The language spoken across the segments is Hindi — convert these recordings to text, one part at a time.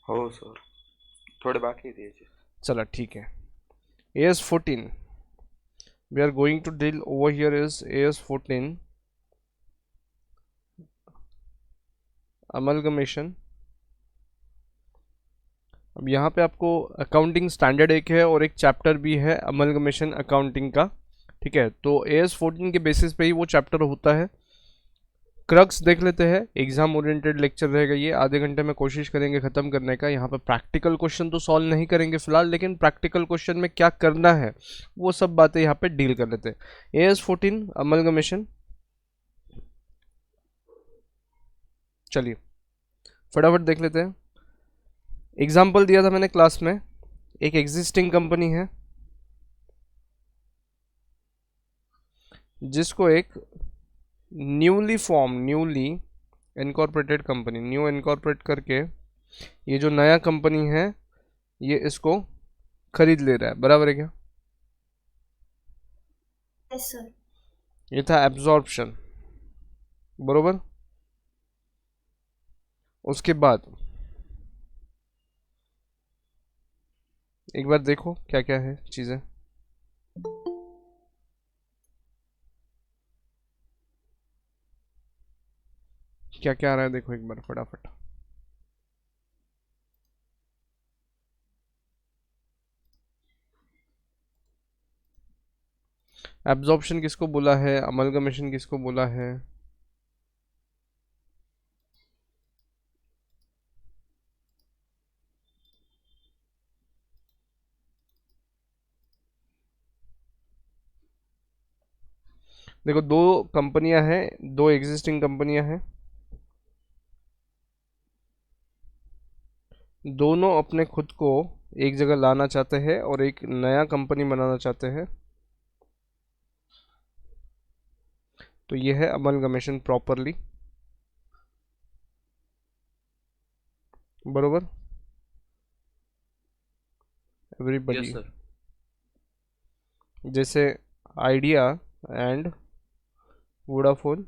हो सर, थोडे बाकी आहेत याचे. चला ठीक है. AS14 we are going to deal over here is AS14 amalgamation. अब यहाँ पे आपको अकाउंटिंग स्टैंडर्ड एक है और एक चैप्टर भी है अमलगमेशन अकाउंटिंग का. ठीक है, तो AS14 के बेसिस पे ही वो चैप्टर होता है. क्रक्स देख लेते हैं. एग्जाम ओरिएंटेड लेक्चर रहेगा ये. आधे घंटे में कोशिश करेंगे ख़त्म करने का. यहाँ पे प्रैक्टिकल क्वेश्चन तो सॉल्व नहीं करेंगे फिलहाल, लेकिन प्रैक्टिकल क्वेश्चन में क्या करना है वो सब बातें यहाँ पे डील कर लेते हैं. AS14 amalgamation. चलिए फटाफट देख लेते हैं. एग्जाम्पल दिया था मैंने क्लास में. एक एग्जिस्टिंग कंपनी है जिसको एक newly incorporated company, new incorporate करके ये जो नया कंपनी है ये इसको खरीद ले रहा है. बराबर है क्या? Yes sir. ये था एब्जॉर्प्शन. बरोबर. उसके बाद एक बार देखो क्या क्या है चीज़ें. क्या क्या आ रहा है देखो एक बार फटाफट. एब्जॉर्प्शन किसको बोला है, अमलगमेशन किसको बोला है? देखो दो कंपनियां हैं, दो एग्जिस्टिंग कंपनियां हैं. दोनों अपने खुद को एक जगह लाना चाहते हैं और एक नया कंपनी बनाना चाहते हैं. तो ये है अमलगमेशन प्रॉपरली. बरोबर एवरीबडी. Yes sir. जैसे आइडिया एंड वोडाफोन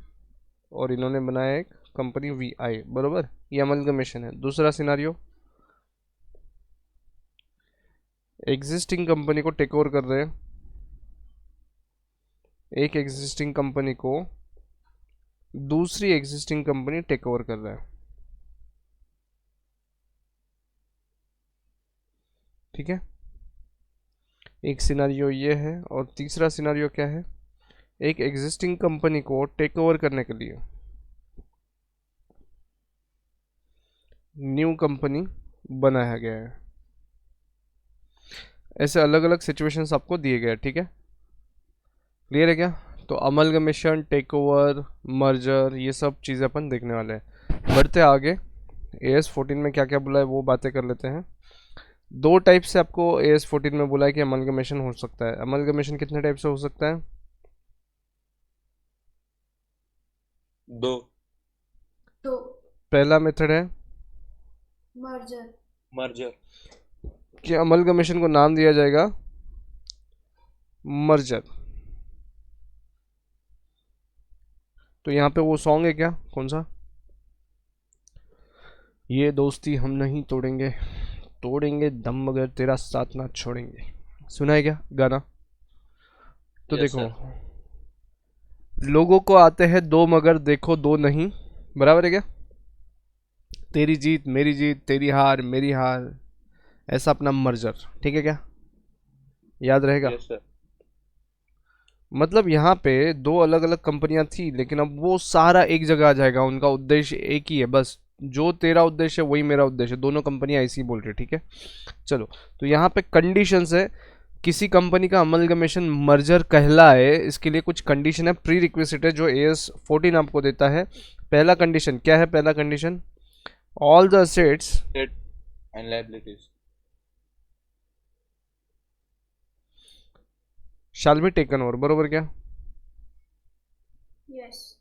और इन्होंने बनाया एक कंपनी VI. बरोबर, ये अमलगमेशन है. दूसरा सिनारियो, एग्जिस्टिंग कंपनी को टेक ओवर कर रहे हैं. एक एग्जिस्टिंग कंपनी को दूसरी एग्जिस्टिंग कंपनी टेक ओवर कर रहा है. ठीक है, एक सिनारियो ये है. और तीसरा सिनारियो क्या है? एक एग्जिस्टिंग कंपनी को टेक ओवर करने के लिए न्यू कंपनी बनाया गया है. ऐसे अलग अलग सिचुएशंस आपको दिए गए हैं. ठीक है, क्लियर है क्या? तो अमलगमेशन, टेक ओवर, मर्जर, ये सब चीज़ें अपन देखने वाले हैं. बढ़ते आगे. AS14 में क्या क्या बोला है वो बातें कर लेते हैं. दो टाइप से आपको AS14 में बोला है कि अमलगमेशन हो सकता है. अमलगमेशन कितने टाइप से हो सकता है? दो. तो पहला मेथड है मर्जर. मर्जर. कि अमलगमेशन को नाम दिया जाएगा मर्जर. तो यहाँ पे वो सॉन्ग है क्या, कौन सा? ये दोस्ती हम नहीं तोड़ेंगे, तोड़ेंगे दम मगर तेरा साथ ना छोड़ेंगे. सुना है क्या गाना? तो यस देखो, सर. लोगों को आते हैं दो मगर देखो दो नहीं. बराबर है क्या? तेरी जीत मेरी जीत, तेरी हार मेरी हार, ऐसा अपना मर्जर. ठीक है क्या? याद रहेगा? Yes sir. मतलब यहाँ पे दो अलग अलग कंपनियां थी, लेकिन अब वो सारा एक जगह आ जाएगा. उनका उद्देश्य एक ही है बस. जो तेरा उद्देश्य है वही मेरा उद्देश्य है. दोनों कंपनियां ऐसी बोल रही है. ठीक है, चलो. तो यहाँ पे कंडीशंस है. किसी कंपनी का अमलगमेशन मर्जर कहलाए, इसके लिए कुछ कंडीशन है, प्री रिक्विजिट है, जो AS14 आपको देता है. पहला कंडीशन क्या है? पहला condition, all the assets debt and liabilities. Shall be taken over. बरोबर क्या? यस.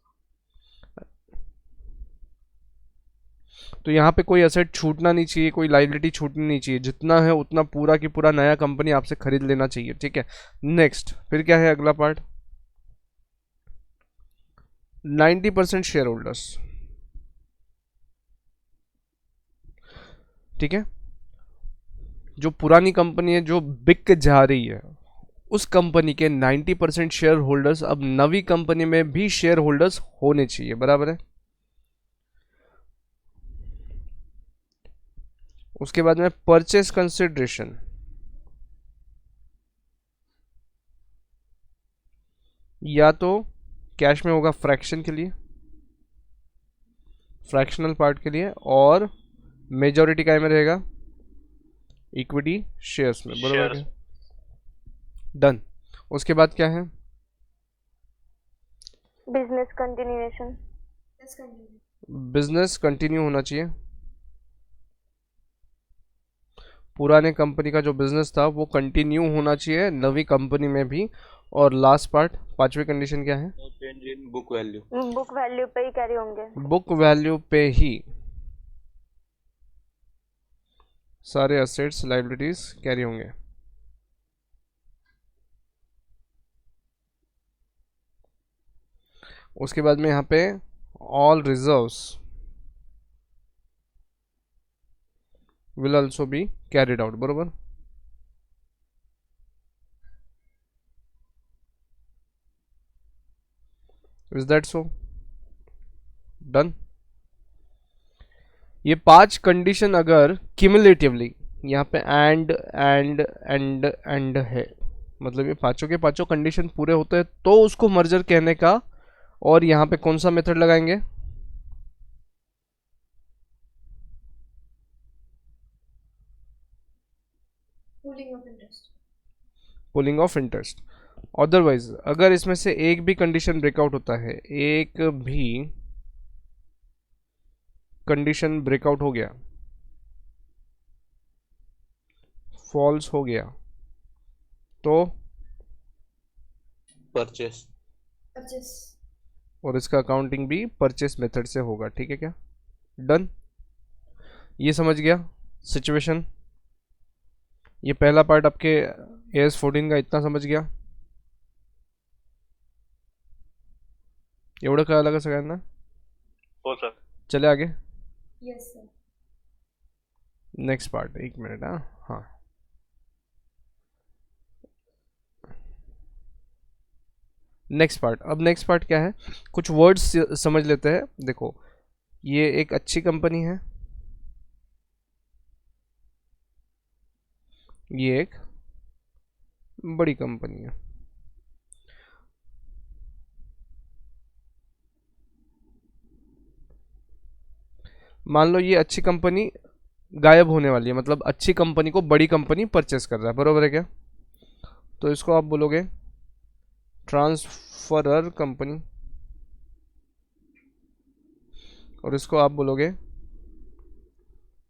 तो यहाँ पे कोई असेट छूटना नहीं चाहिए, कोई लाइबिलिटी छूटनी नहीं चाहिए. जितना है उतना पूरा की पूरा नया कंपनी आपसे खरीद लेना चाहिए. ठीक है, नेक्स्ट. फिर क्या है अगला पार्ट? 90% share holders. ठीक है। जो पुरानी कंपनी है जो बिक जा रही है, उस कंपनी के 90% शेयर होल्डर्स अब नवी कंपनी में भी शेयर होल्डर्स होने चाहिए, बराबर है। उसके बाद में परचेस कंसिडरेशन, या तो कैश में होगा फ्रैक्शन के लिए, फ्रैक्शनल पार्ट के लिए, और मेजॉरिटी काय में रहेगा, इक्विटी शेयर्स में, बराबर है। डन। उसके बाद क्या है, business continuation. Let's continue. Business continue होना चाहिए। पुराने कंपनी का जो बिजनेस था वो कंटिन्यू होना चाहिए नवी कंपनी में भी। और लास्ट पार्ट, पांचवी कंडीशन क्या है, no change in book value. Book value पे ही कैरी होंगे। बुक वैल्यू पे ही सारे असेट्स लायबिलिटीज कैरी होंगे। उसके बाद में यहाँ पे all reserves will also be carried out, बरोबर। Is that so? डन। ये 5 कंडीशन अगर क्यूमुलेटिवली यहाँ पे एंड है, मतलब ये पांचों के पांचों कंडीशन पूरे होते हैं तो उसको मर्जर कहने का। और यहाँ पे कौन सा मेथड लगाएंगे, Pooling of interest. Pulling of interest. Otherwise अगर इसमें से एक भी कंडीशन ब्रेकआउट होता है, एक भी कंडीशन ब्रेकआउट हो गया, फॉल्स हो गया, तो परचेस। Purchase. और इसका अकाउंटिंग भी परचेस मेथड से होगा, ठीक है क्या। डन। ये समझ गया सिचुएशन। ये पहला पार्ट आपके AS14 का इतना समझ गया, एवढं कळालं का सगळ्यांना? हो सर। चले आगे। Yes, sir. नेक्स्ट पार्ट, एक मिनट। हाँ, नेक्स्ट पार्ट। अब नेक्स्ट पार्ट क्या है, कुछ वर्ड्स समझ लेते हैं। देखो, ये एक अच्छी कंपनी है, ये एक बड़ी कंपनी है। मान लो ये अच्छी कंपनी गायब होने वाली है, मतलब अच्छी कंपनी को बड़ी कंपनी परचेस कर रहा है, बरोबर है क्या। तो इसको आप बोलोगे ट्रांसफरर कंपनी, और इसको आप बोलोगे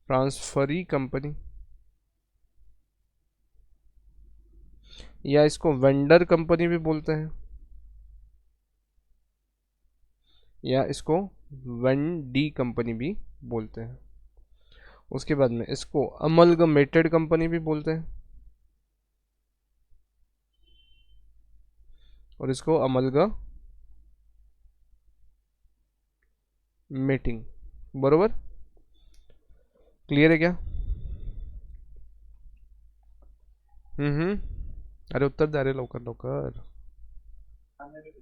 ट्रांसफरी कंपनी, या इसको वेंडर कंपनी भी बोलते हैं, या इसको वेंडी कंपनी भी बोलते हैं। उसके बाद में इसको अमलगमेटेड कंपनी भी बोलते हैं, और इसको अमलगमेटिंग, बरोबर। क्लियर है क्या? अरे उत्तर दे, अरे लवकर लवकर।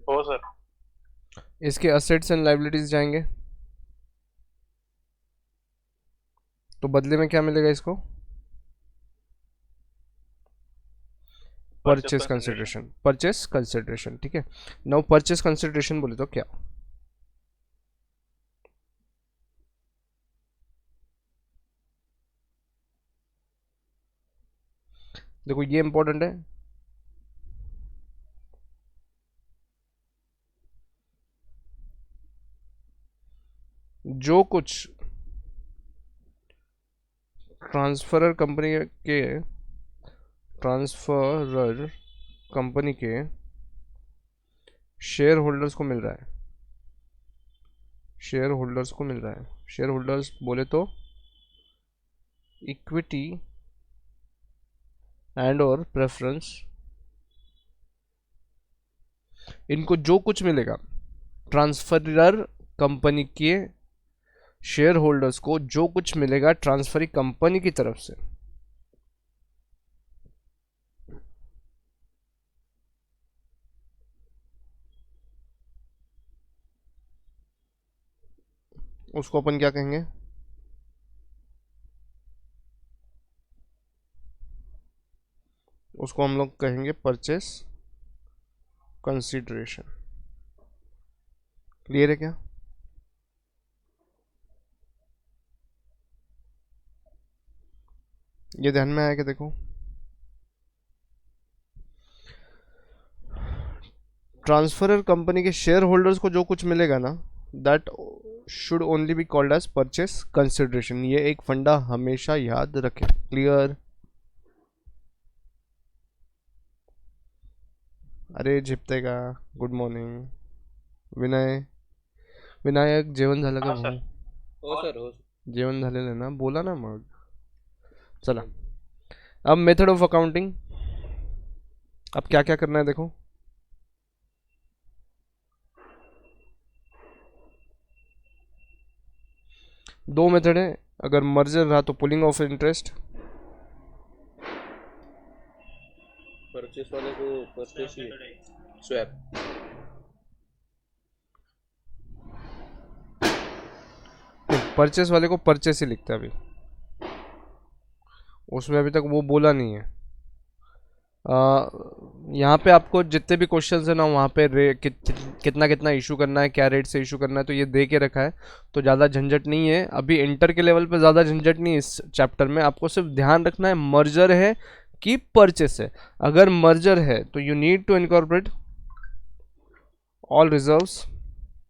हो सर। इसके असेट्स एंड लायबिलिटीज जाएंगे, तो बदले में क्या मिलेगा इसको, परचेस कंसिडरेशन। परचेस कंसिडरेशन, ठीक है। नाउ परचेस कंसिडरेशन बोले तो क्या, देखो ये इंपॉर्टेंट है। जो कुछ ट्रांसफरर कंपनी के शेयर होल्डर्स को मिल रहा है, शेयर होल्डर्स को मिल रहा है, शेयर होल्डर्स बोले तो इक्विटी एंड और प्रेफरेंस, इनको जो कुछ मिलेगा ट्रांसफरर कंपनी के शेयर होल्डर्स को जो कुछ मिलेगा ट्रांसफरी कंपनी की तरफ से, उसको अपन क्या कहेंगे? उसको हम लोग कहेंगे परचेस कंसीडरेशन। क्लियर है क्या? ये ध्यान में आया कि देखो, ट्रांसफरर कंपनी के शेयर होल्डर्स को जो कुछ मिलेगा ना, that should only be called as purchase consideration. ये एक फंडा हमेशा याद रखें। क्लियर? अरे झिपतेगा, गुड मॉर्निंग विनय, विनायक जेवण झालं का हाँ सर. भाऊ? हो सर, हो. जेवण झालेलं आहे ना, बोला ना मग. चला, अब मेथड ऑफ अकाउंटिंग, अब क्या क्या करना है देखो। दो मेथड है, अगर मर्जर रहा तो पुलिंग ऑफ इंटरेस्ट, परचेस वाले को परचेस ही स्वैप. परचेस वाले को परचेस ही लिखते हैं अभी, उसमें अभी तक वो बोला नहीं है। यहाँ पे आपको जितने भी क्वेश्चंस है ना, वहाँ पे कितना कितना इशू करना है, क्या रेट से इशू करना है, तो ये दे के रखा है, तो ज़्यादा झंझट नहीं है। अभी इंटर के लेवल पे ज़्यादा झंझट नहीं है इस चैप्टर में। आपको सिर्फ ध्यान रखना है मर्जर है कि परचेस है। अगर मर्जर है तो you need to incorporate all reserves,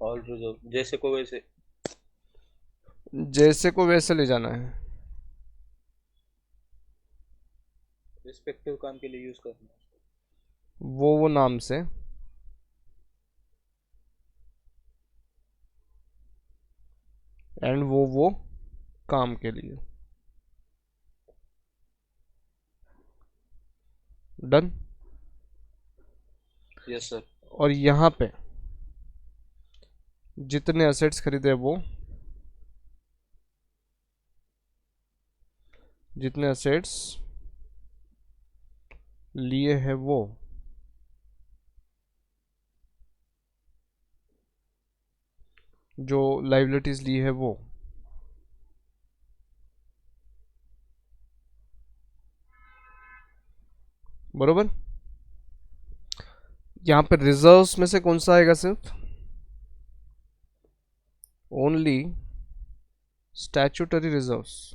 all reserve जैसे को वैसे. जैसे को वैसे ले जाना है, रिस्पेक्टिव काम के लिए यूज करना है. वो नाम से, एंड वो काम के लिए। डन? Yes sir. और यहाँ पे जितने असेट्स खरीदे वो, जितने असेट्स लिए हैं वो, जो लाइबिलिटीज ली है वो, बरोबर। यहाँ पे रिजर्व्स में से कौन सा आएगा? सिर्फ ओनली स्टैट्यूटरी रिजर्व्स।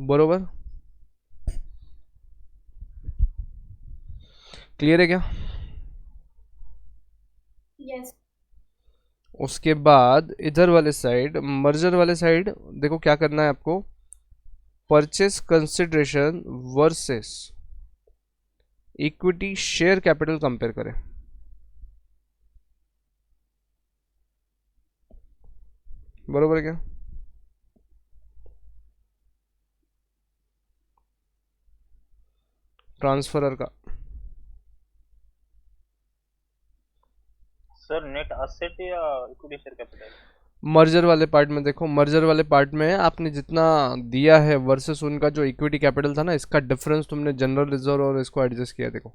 बरोबर? क्लियर है क्या? Yes. उसके बाद इधर वाले साइड, मर्जर वाले साइड, देखो क्या करना है आपको, purchase consideration versus equity share capital compare करें। बरोबर है क्या? ट्रांसफरर का सर नेट असेट या इक्विटी शेयर कैपिटल? मर्जर वाले पार्ट में देखो, मर्जर वाले पार्ट में आपने जितना दिया है वर्सेस उनका जो इक्विटी कैपिटल था ना, इसका डिफरेंस तुमने जनरल रिजर्व और इसको एडजस्ट किया। देखो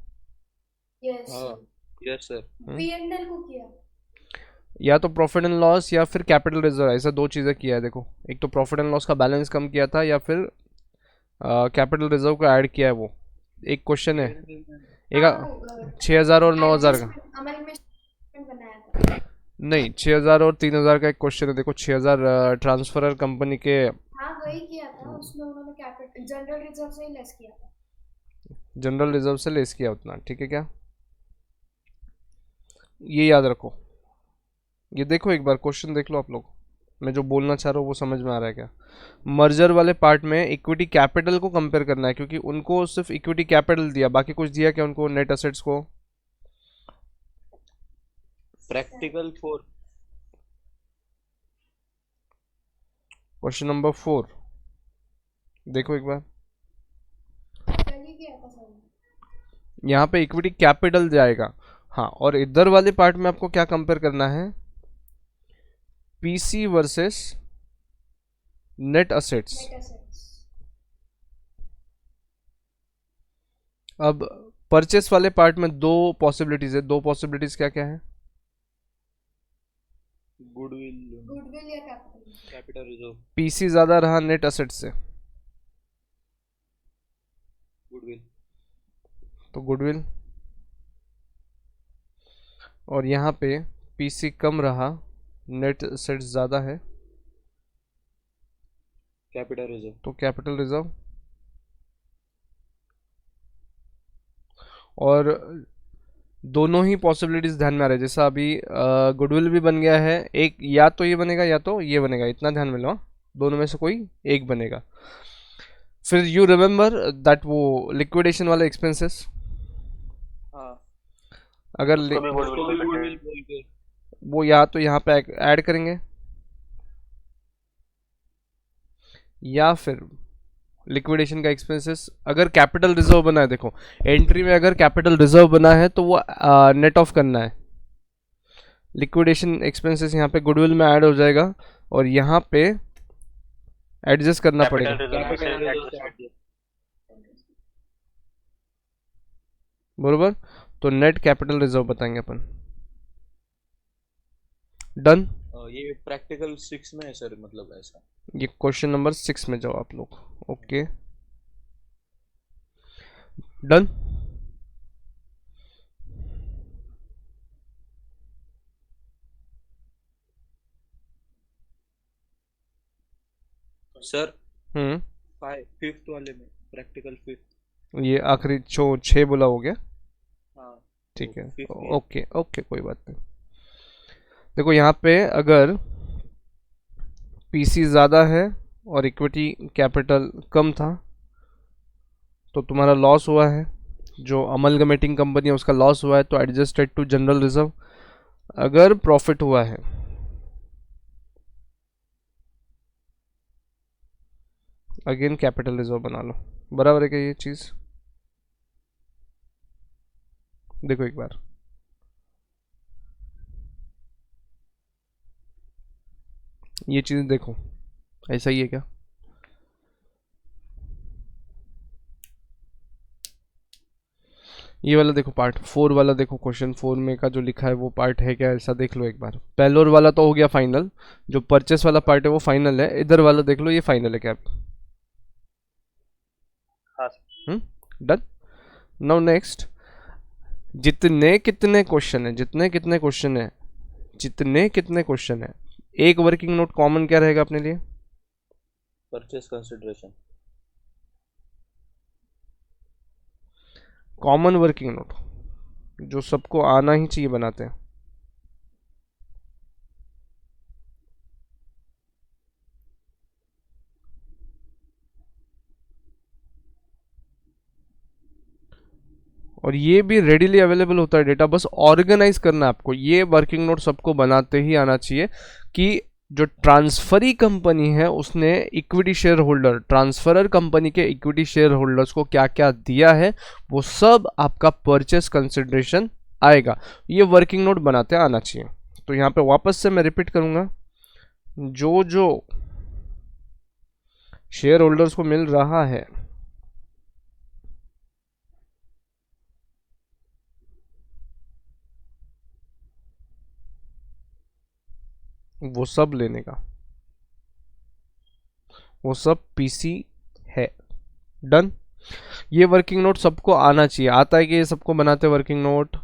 Yes. हाँ. Yes sir. P&L को किया. या तो प्रॉफिट एंड लॉस या फिर कैपिटल रिजर्व, ऐसा दो चीज़ें किया है। देखो, एक तो प्रॉफिट एंड लॉस का बैलेंस कम किया था, या फिर कैपिटल रिजर्व को ऐड किया है। वो एक क्वेश्चन है, एक 6000 और 9000 का अमेंडमेंट बनाया था. नहीं, 6000 और 3000 का एक क्वेश्चन है। देखो 6000 ट्रांसफरर कंपनी के, हाँ वही किया था, उसमें उन्होंने कैपिटल जनरल रिजर्व से ही लेस किया था. जनरल रिजर्व से लेस किया उतना। ठीक है क्या? ये याद रखो। ये देखो एक बार क्वेश्चन देख लो आप लोग, मैं जो बोलना चाह रहा हूँ वो समझ में आ रहा है क्या? मर्जर वाले पार्ट में इक्विटी कैपिटल को कंपेयर करना है, क्योंकि उनको सिर्फ इक्विटी कैपिटल दिया, बाकी कुछ दिया क्या उनको? नेट असेट्स को प्रैक्टिकल फॉर क्वेश्चन नंबर 4 देखो एक बार, पहले क्या था सर? यहाँ पे इक्विटी कैपिटल जाएगा। हाँ, और इधर वाले पार्ट में आपको क्या कंपेयर करना है, PC versus net assets. Net assets. अब परचेस वाले पार्ट में दो पॉसिबिलिटीज है, दो पॉसिबिलिटीज क्या क्या है, गुडविल, गुडविल या कैपिटल? कैपिटल रिजर्व, पीसी ज्यादा रहा नेट असेट से, गुडविल, तो गुडविल। और यहाँ पे पीसी कम रहा, नेट असेट ज्यादा है, कैपिटल रिजर्व। तो कैपिटल रिजर्व। और दोनों ही पॉसिबिलिटीज ध्यान में आ रहे हैं, जैसा अभी गुडविल भी बन गया है, एक या तो ये बनेगा या तो ये बनेगा, इतना ध्यान में लो, दोनों में से कोई एक बनेगा। फिर यू रिमेम्बर दैट वो लिक्विडेशन वाले एक्सपेंसेस, हाँ, अगर उसको भी उसको भी गुडविल गुडविल बोल के, वो या तो यहाँ पे ऐड करेंगे, या फिर लिक्विडेशन का एक्सपेंसेस अगर कैपिटल रिजर्व बना है, देखो एंट्री में अगर कैपिटल रिजर्व बना है तो वो नेट ऑफ करना है, लिक्विडेशन एक्सपेंसेस यहाँ पे गुडविल में ऐड हो जाएगा और यहाँ पे एडजस्ट करना पड़ेगा। कैपिटल रिजर्व से हट गया। बरोबर, तो नेट कैपिटल रिजर्व बताएंगे अपन। डन, ये प्रैक्टिकल 6 में है सर, मतलब ऐसा। ये क्वेश्चन नंबर 6 में जाओ आप लोग। Okay done. सर हम्म, 5th वाले में, प्रैक्टिकल 5th। ये आखिरी जो 6 बोला हो गया, हाँ, ठीक है, 5th में। ओके ओके कोई बात नहीं। देखो यहाँ पे अगर पीसी ज़्यादा है और इक्विटी कैपिटल कम था तो तुम्हारा लॉस हुआ है, जो अमलगमेटिंग कंपनी है उसका लॉस हुआ है, तो एडजस्टेड टू जनरल रिजर्व। अगर प्रॉफिट हुआ है अगेन कैपिटल रिजर्व बना लो। बराबर है क्या ये चीज़? देखो एक बार, ये चीज़ देखो, ऐसा ही है क्या? ये वाला देखो पार्ट 4 वाला, देखो क्वेश्चन 4 में का जो लिखा है वो पार्ट है क्या, ऐसा देख लो एक बार। पेलोर वाला तो हो गया फाइनल, जो परचेस वाला पार्ट है वो फाइनल है, इधर वाला देख लो ये फाइनल है क्या? हाँ डन। नाउ नेक्स्ट, जितने कितने क्वेश्चन है, जितने कितने क्वेश्चन है, जितने कितने क्वेश्चन है, एक वर्किंग नोट कॉमन क्या रहेगा अपने लिए? Purchase consideration. Common working note जो सबको आना ही चाहिए बनाते हैं। और ये भी रेडीली अवेलेबल होता है डेटा, बस ऑर्गेनाइज करना है आपको। ये वर्किंग नोट सबको बनाते ही आना चाहिए कि जो ट्रांसफरी कंपनी है उसने equity share holder, transferor company के इक्विटी शेयर होल्डर्स को क्या क्या दिया है वो सब आपका परचेस कंसिडरेशन आएगा। ये वर्किंग नोट बनाते आना चाहिए। तो यहाँ पे वापस से मैं रिपीट करूंगा, जो जो शेयर होल्डर्स को मिल रहा है वो सब लेने का, वो सब पीसी है। डन। ये वर्किंग नोट सबको आना चाहिए। आता है कि ये सबको बनाते वर्किंग नोट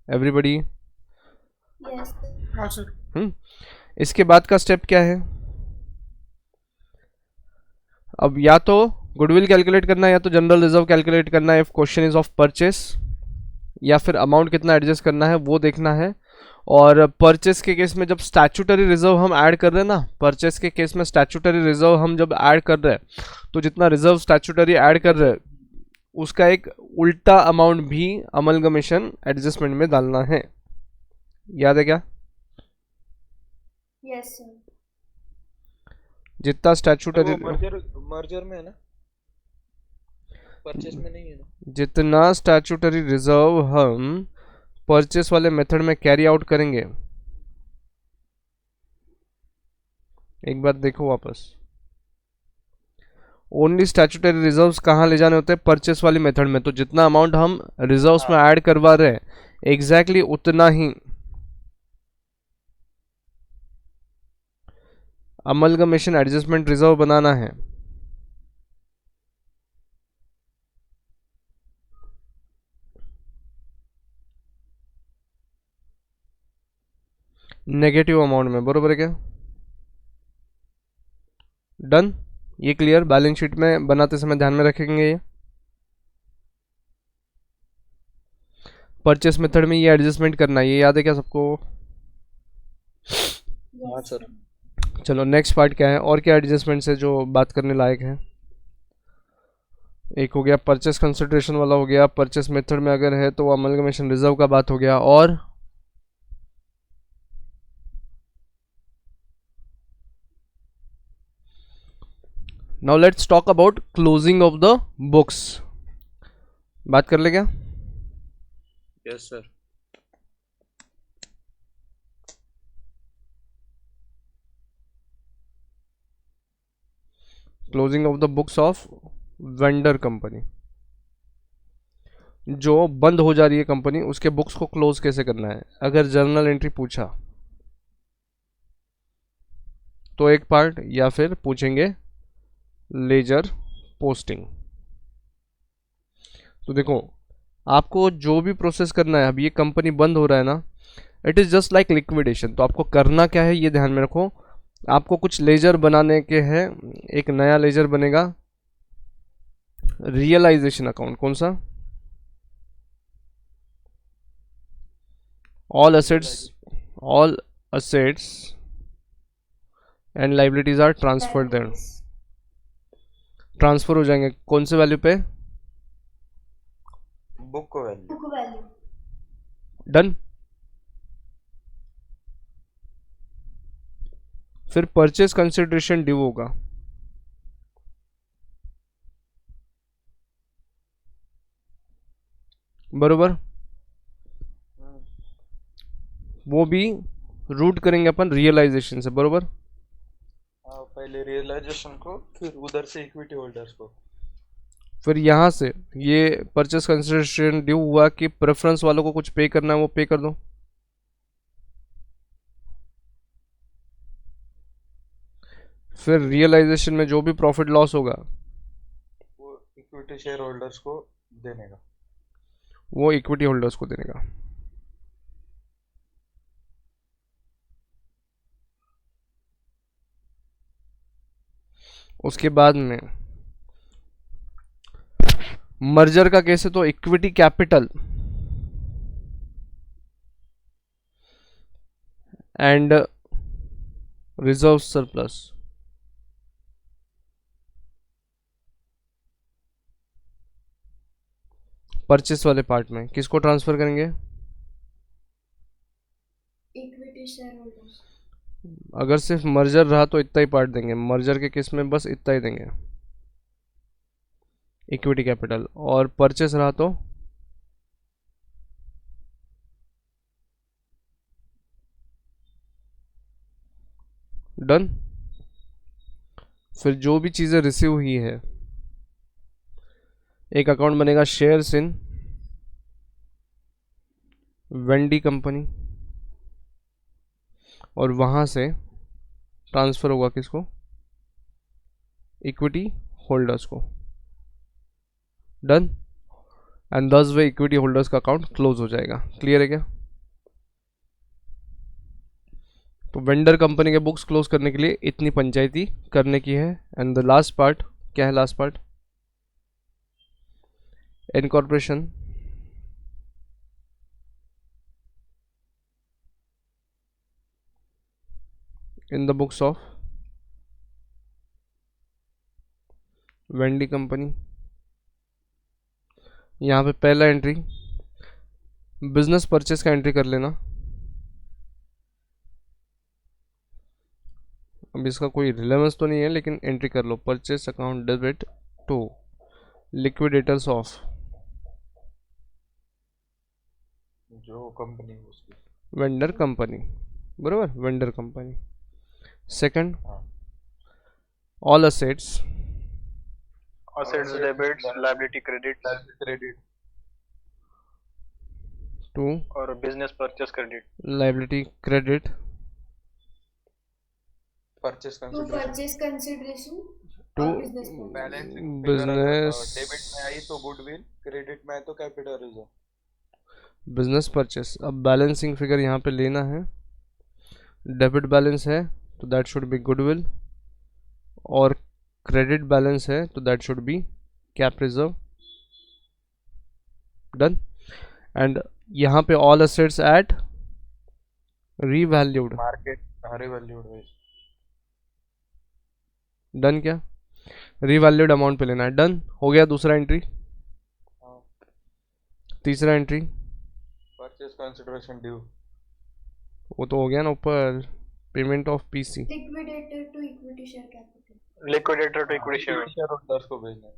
एवरीबॉडी? यस। हाँ सर। इसके बाद का स्टेप क्या है? अब या तो गुडविल कैलकुलेट करना है या तो जनरल रिजर्व कैलकुलेट करना है if question is of purchase, या फिर अमाउंट कितना एडजस्ट करना है वो देखना है। और परचेस के केस में जब स्टैट्यूटरी रिजर्व हम ऐड कर रहे हैं ना, परचेस के केस में स्टैट्यूटरी रिजर्व हम जब ऐड कर रहे हैं तो जितना रिजर्व स्टैट्यूटरी ऐड कर रहे हैं उसका एक उल्टा अमाउंट भी अमलगमेशन एडजस्टमेंट में डालना है। याद है क्या? Yes sir. जितना सर स्टैट्यूटरी वो मर्जर मर्जर में है ना, परचेस में नहीं है ना। जितना स्टैट्यूटरी रिजर्व हम परचेस वाले मेथड में कैरी आउट करेंगे, एक बार देखो वापस, ओनली स्टैट्यूटरी रिजर्व्स कहाँ ले जाने होते हैं? परचेस वाली मेथड में। तो जितना अमाउंट हम रिजर्व्स में हाँ ऐड करवा रहे हैं एग्जैक्टली उतना ही अमलगमेशन एडजस्टमेंट रिजर्व बनाना है। नेगेटिव अमाउंट में, बरोबर है क्या? डन। ये क्लियर, बैलेंस शीट में बनाते समय ध्यान में रखेंगे ये। परचेस मेथड में ये एडजस्टमेंट करना है, ये याद है क्या सबको? हाँ Yes. सर। चलो नेक्स्ट पार्ट क्या है, और क्या एडजस्टमेंट्स है जो बात करने लायक है? एक हो गया परचेस कंसिडरेशन वाला, हो गया परचेस मेथड में अगर है तो अमलगमेशन रिजर्व का बात हो गया, और now let's talk about closing of the books. बात कर ले क्या? Yes sir. Closing of the books of vendor company, जो बंद हो जा रही है कंपनी, उसके बुक्स को क्लोज कैसे करना है अगर जर्नल एंट्री पूछा तो एक पार्ट, या फिर पूछेंगे लेजर पोस्टिंग। तो देखो, आपको जो भी प्रोसेस करना है, अब ये कंपनी बंद हो रहा है ना, it is just like liquidation. तो आपको करना क्या है ये ध्यान में रखो, आपको कुछ लेजर बनाने के हैं। एक नया लेजर बनेगा, रियलाइजेशन अकाउंट। कौन सा? All assets and liabilities are transferred there. Liabilities. Transfer हो जाएंगे कौन से वैल्यू पे? बुक को वैल्यू। Book value. डन। फिर परचेज कंसिडरेशन ड्यू होगा, बरोबर? वो भी रूट करेंगे अपन रियलाइजेशन से, बरोबर? हाँ, पहले रियलाइजेशन को, फिर उधर से इक्विटी होल्डर्स को। फिर यहाँ से ये परचेस कंसिडरेशन ड्यू हुआ कि प्रेफरेंस वालों को कुछ पे करना है, वो पे कर दो। फिर रियलाइजेशन में जो भी प्रॉफिट लॉस होगा वो इक्विटी शेयर होल्डर्स को देने का। वो इक्विटी होल्डर्स को देने का। उसके बाद में मर्जर का केस है तो equity capital and reserve surplus, purchase वाले पार्ट में किसको ट्रांसफर करेंगे? Equity shareholders. अगर सिर्फ मर्जर रहा तो इतना ही पार्ट देंगे, मर्जर के केस में बस इतना ही देंगे इक्विटी कैपिटल, और परचेस रहा तो डन। फिर जो भी चीज़ें रिसीव हुई है, एक अकाउंट बनेगा शेयर्स इन वेंडी कंपनी, और वहां से ट्रांसफर होगा किसको? इक्विटी होल्डर्स को। डन। एंड दस वे इक्विटी होल्डर्स का अकाउंट क्लोज हो जाएगा। क्लियर है क्या? तो वेंडर कंपनी के बुक्स क्लोज करने के लिए इतनी पंचायती करने की है। एंड द लास्ट पार्ट क्या है? Last part incorporation, in the books of Wendy company. यहाँ पे पहला एंट्री बिजनेस परचेस का एंट्री कर लेना। अब इसका कोई रिलेवेंस तो नहीं है, लेकिन एंट्री कर लो। Purchase account debit to liquidators of जो कंपनी है उसकी। वेंडर कंपनी, बराबर, वेंडर कंपनी। सेकंड, हाँ। All assets Assets debits, liability credits credit to और business purchase credit. Liability credit purchase To consideration purchase consideration to or business purpose. Balancing business debit में आई तो गुडविल, क्रेडिट में आई तो कैपिटल रिजर्व। Business purchase. अब बैलेंसिंग फिगर यहाँ पे लेना है। डेबिट बैलेंस है तो दैट शुड बी गुडविल, और क्रेडिट बैलेंस है तो that should be cap reserve. Done. And यहाँ पे all assets at revalued. Market here valued wise. Done. क्या रीवैल्यूड अमाउंट पे लेना है। डन हो गया। दूसरा एंट्री। तीसरा एंट्री परचेस कंसिडरेशन ड्यू। वो तो हो गया ना ऊपर, payment of PC. Liquidator to equity share capital. Liquidator to equity share. Share holders को भेजना है।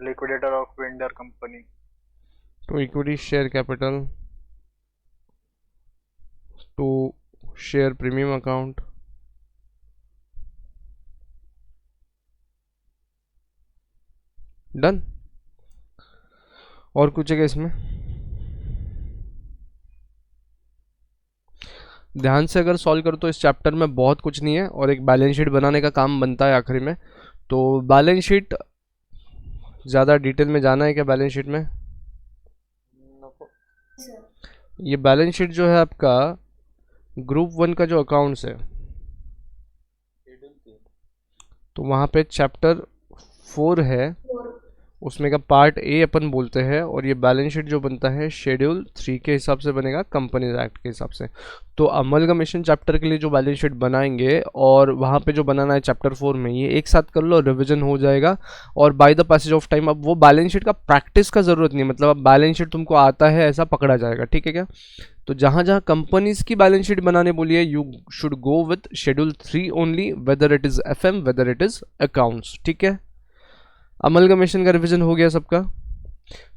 Liquidator of vendor company. To equity share capital to share premium account done. और कुछ है इसमें? ध्यान से अगर सॉल्व करो तो इस चैप्टर में बहुत कुछ नहीं है, और एक बैलेंस शीट बनाने का काम बनता है आखिरी में। तो बैलेंस शीट ज़्यादा डिटेल में जाना है क्या बैलेंस शीट में? Sir. ये बैलेंस शीट जो है आपका ग्रुप 1 का जो अकाउंट्स है, तो वहाँ पे चैप्टर 4 है, For उसमें का पार्ट ए अपन बोलते हैं, और ये बैलेंस शीट जो बनता है शेड्यूल 3 के हिसाब से बनेगा, कंपनीज एक्ट के हिसाब से। तो अमलगमेशन चैप्टर के लिए जो बैलेंस शीट बनाएंगे और वहाँ पे जो बनाना है चैप्टर 4 में, ये एक साथ कर लो, रिवीजन हो जाएगा। और by the passage of time अब वो बैलेंस शीट का प्रैक्टिस का ज़रूरत नहीं, मतलब अब बैलेंस शीट तुमको आता है ऐसा पकड़ा जाएगा, ठीक है क्या? तो जहाँ जहाँ कंपनीज की बैलेंस शीट बनाने बोलिए, you should go with schedule 3 only, whether it is FM, whether it is accounts, ठीक है? अमलगमेशन का रिवीजन हो गया सबका।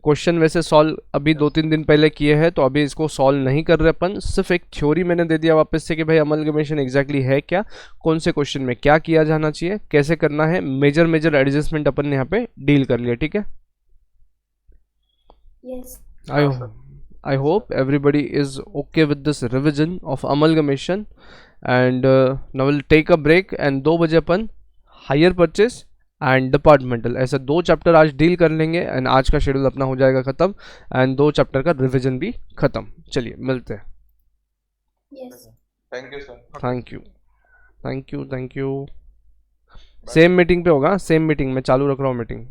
क्वेश्चन वैसे सॉल्व अभी 2-3 दिन पहले किए हैं, तो अभी इसको सॉल्व नहीं कर रहे अपन, सिर्फ एक थ्योरी मैंने दे दिया वापस से कि भाई अमलगमेशन एग्जैक्टली है क्या, कौन से क्वेश्चन में क्या किया जाना चाहिए, कैसे करना है, मेजर एडजस्टमेंट अपन ने यहाँ पे डील कर लिया, ठीक है? yes. I hope everybody is okay with this revision of amalgamation, and now we'll take a break, and 2 बजे अपन हायर परचेस एंड डिपार्टमेंटल ऐसे 2 चैप्टर आज डील कर लेंगे, एंड आज का शेड्यूल अपना हो जाएगा ख़त्म, एंड 2 चैप्टर का रिवीजन भी ख़त्म। चलिए मिलते हैं। Yes. Thank you sir. Thank you, thank you, thank you. Same meeting पे होगा, सेम मीटिंग में चालू रख रहा हूँ मीटिंग।